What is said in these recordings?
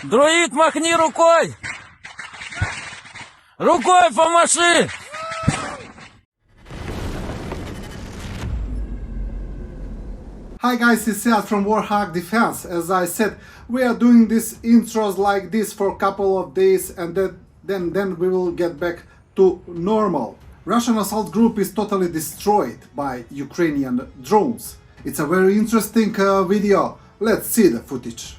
Друид, махни рукой! Рукой помаши! Hi guys, it's Seat from Warthog Defense. As I said, we are doing these intros like this for a couple of days and then we will get back to normal. Russian assault group is totally destroyed by Ukrainian drones. It's a very interesting video. Let's see the footage.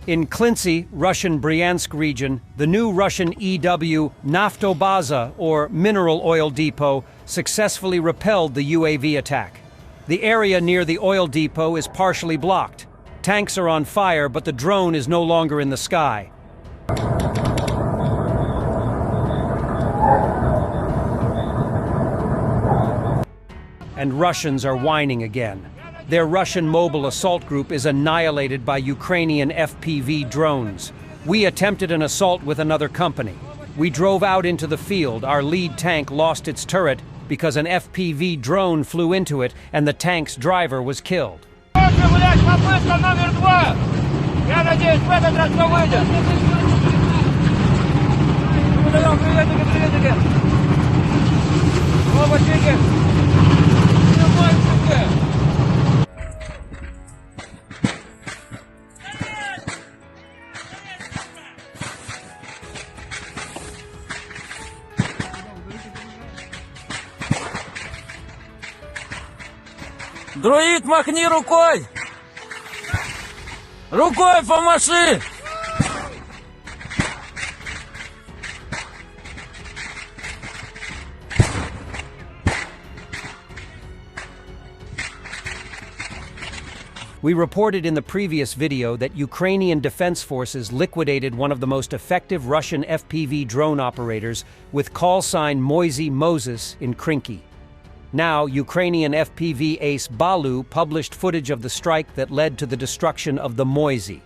In Klintsy, Russian Bryansk region, the new Russian EW Naftobaza, or mineral oil depot, successfully repelled the UAV attack. The area near the oil depot is partially blocked. Tanks are on fire, but the drone is no longer in the sky. And Russians are whining again. Their Russian mobile assault group is annihilated by Ukrainian FPV drones. We attempted an assault with another company. We drove out into the field. Our lead tank lost its turret because an FPV drone flew into it and the tank's driver was killed. Друид, махни рукой! Рукой помаши! We reported in the previous video that Ukrainian defense forces liquidated one of the most effective Russian FPV drone operators with call sign Moisey Moses in Krinky. Now, Ukrainian FPV ace Balu published footage of the strike that led to the destruction of the Moisey.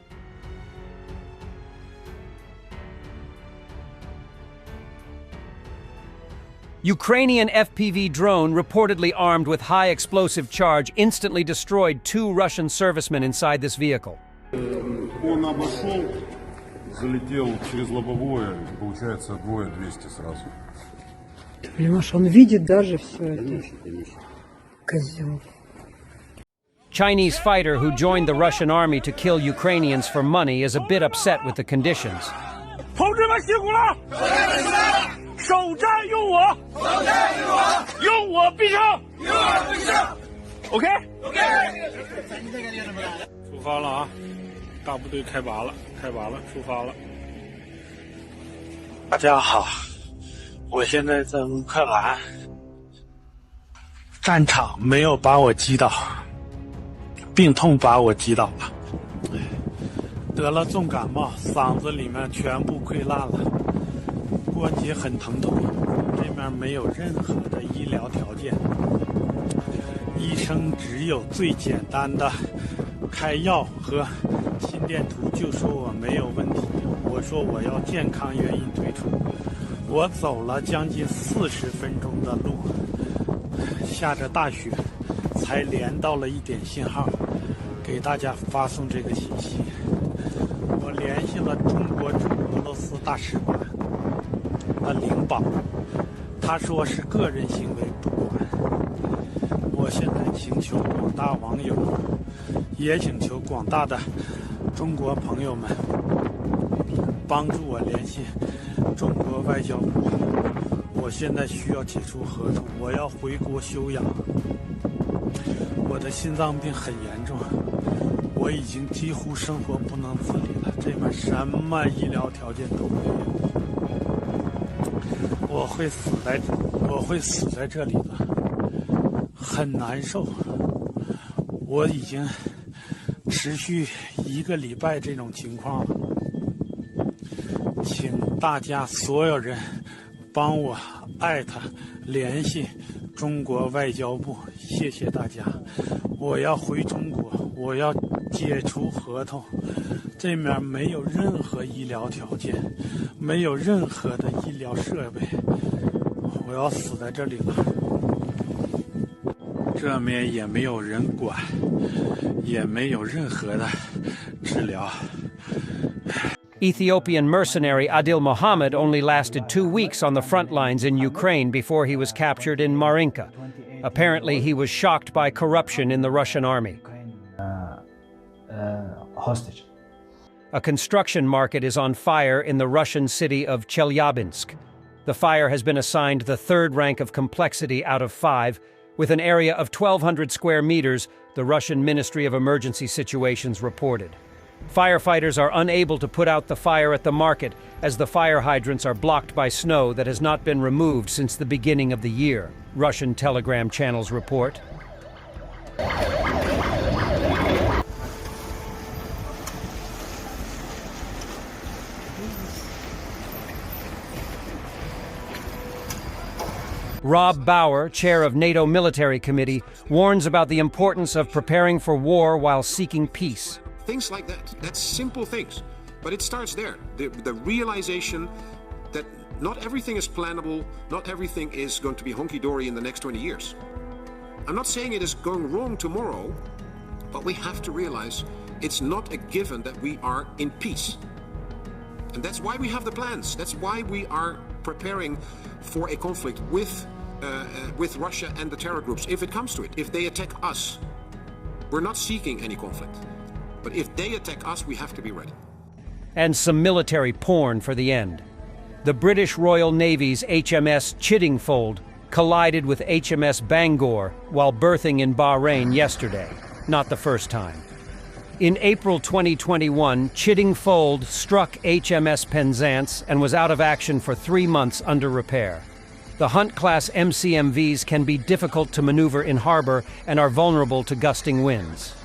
Ukrainian FPV drone, reportedly armed with high explosive charge, instantly destroyed 2 Russian servicemen inside this vehicle. Он обошел, залетел через лобовое, получается 200 сразу. Понимаешь, он видит даже все это. Козел. Chinese fighter who joined the Russian army to kill Ukrainians for money is a bit upset with the conditions. 同志们辛苦了！首战用我，用我必胜，用我必胜。OK。出发了啊！大部队开拔了，出发了。大家好，我现在在乌克兰，战场没有把我击倒，病痛把我击倒了。得了重感冒，嗓子里面全部溃烂了，关节很疼痛，这面没有任何的医疗条件，医生只有最简单的开药和心电图，就说我没有问题。我说我要健康原因退出，我走了将近40分钟的路，下着大雪，才连到了一点信号，给大家发送这个信息。我联系了中国驻俄罗斯大使馆的领保，他说是个人行为不管。我现在请求广大网友，也请求广大的中国朋友们帮助我联系中国外交部。我现在需要解除合同，我要回国休养。我的心脏病很严重，我已经几乎生活不能自理了，这边什么医疗条件都没有，我会死在这里的，很难受。我已经持续1个礼拜这种情况了，请大家所有人帮我艾特联系中国外交部，谢谢大家。我要回中国，我要解除合同，这面没有任何医疗条件，没有任何的医疗设备，我要死在这里了。这面也没有人管，也没有任何的治疗。 Ethiopian mercenary Adil Mohammed only lasted 2 weeks on the front lines in Ukraine before he was captured in Marinka. Apparently, he was shocked by corruption in the Russian army. Hostage. A construction market is on fire in the Russian city of Chelyabinsk. The fire has been assigned the third rank of complexity out of 5. With an area of 1,200 square meters, the Russian Ministry of Emergency Situations reported. Firefighters are unable to put out the fire at the market as the fire hydrants are blocked by snow that has not been removed since the beginning of the year, Russian Telegram channels report. Rob Bauer, chair of NATO Military Committee, warns about the importance of preparing for war while seeking peace. Things like that. That's simple things. But it starts there. The realization that not everything is plannable, not everything is going to be honky-dory in the next 20 years. I'm not saying it is going wrong tomorrow, but we have to realize it's not a given that we are in peace. And that's why we have the plans. That's why we are preparing for a conflict with Russia and the terror groups, if it comes to it. If they attack us, we're not seeking any conflict. But if they attack us, we have to be ready. And some military porn for the end. The British Royal Navy's HMS Chiddingfold collided with HMS Bangor while berthing in Bahrain yesterday. Not the first time. In April 2021, Chiddingfold struck HMS Penzance and was out of action for 3 months under repair. The Hunt-class MCMVs can be difficult to maneuver in harbor and are vulnerable to gusting winds.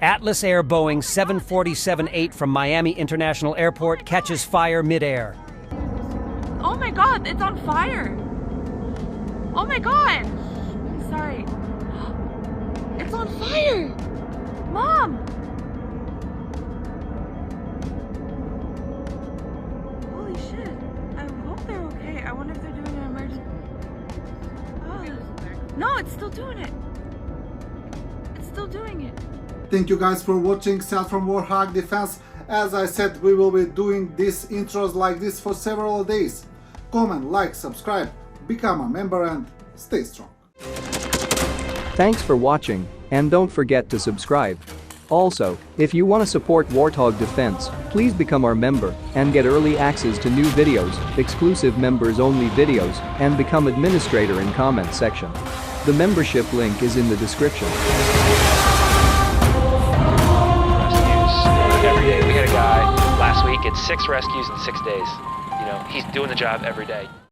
Atlas Air Boeing 747-8 from Miami International Airport catches fire midair. Oh my god, it's on fire! Oh my god! Sorry. It's on fire! Mom! Holy shit. I hope they're okay. I wonder if they're doing an emergency. Oh. No, it's still doing it. It's still doing it. Thank you guys for watching Sal from Warthog Defense. As I said, we will be doing these intros like this for several days. Comment, like, subscribe, become a member and stay strong. Thanks for watching, and don't forget to subscribe. Also, if you want to support Warthog Defense, please become our member and get early access to new videos, exclusive members-only videos, and become administrator in comment section. The membership link is in the description. Every day. We had a guy last week, it's 6 rescues in 6 days. You know, he's doing the job every day.